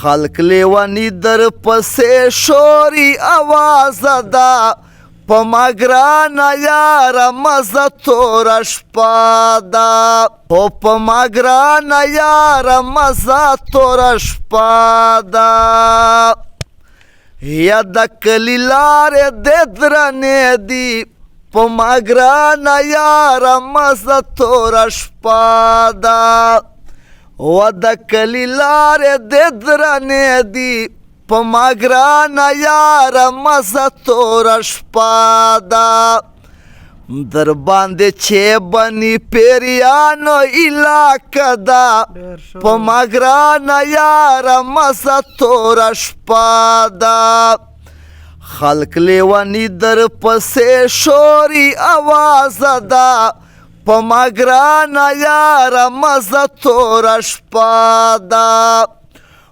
خلق لیوانی در پسې شوري آواز ده په ما ګرانه یاره مزه توره شپه ده او په ما ګرانه یاره مزه توره شپه ده یا د کلي لارې د درنې دي په ما ګرانه یاره مزه توره شپه ده و د کلي لارې د درنې دي په ما ګرانه یاره مزه توره شپه ده در باندې چې بني پیریانو علاقه ده په ما ګرانه یاره مزه توره شپه ده خلق لیونی در پسې شوري آواز ده په ما ګرانه یاره مزه توره شپه ده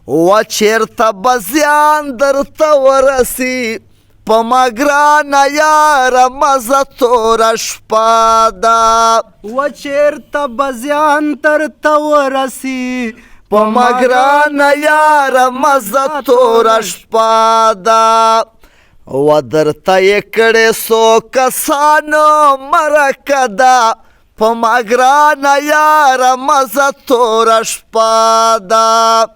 و چیرته به زیان درته ورسي په ما ګرانه یاره مزه توره شپه ده و چیرته به زیان درته ورسي په ما ګرانه یاره مزه توره شپه ده و درته یې کړې څو کسانو مرکه ده په ما ګرانه یاره مزه توره شپه ده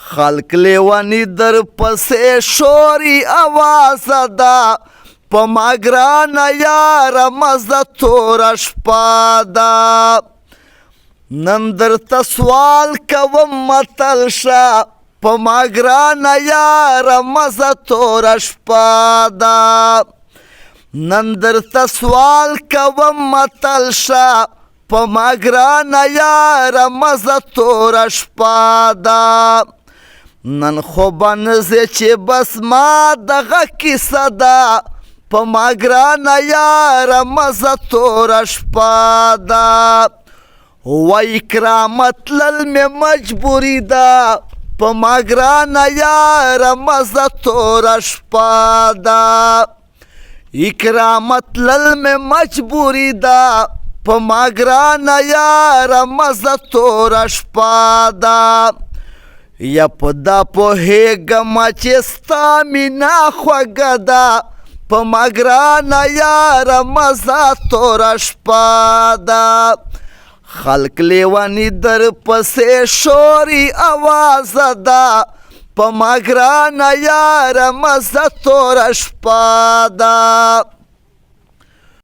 خلق لیونی در پسې شوري آواز ده په ما ګرانه یاره مزه توره شپه ده نن درته سوال کوم متل شه په ما ګرانه یاره مزه توره شپه ده نن درته سوال کوم متل شه په ما ګرانه یاره مزه توره شپه ده نن خو به نځې چې بس ما دغه کیسه ده په ما ګرانه یاره مزه توره شپه ده وایي کرامت تلل مې مجبوري ده په ما ګرانه یاره مزه توره شپه ده اکرامت تلل مې مجبوري ده په ما ګرانه یاره مزه توره شپه ده یا په دا پوهېږم چې ستا مینه خوږه ده په ما ګرانه یاره مزه توره شپه ده خلق لیونی در پسې شوري آواز ده په ما ګرانه یاره مزه توره شپه ده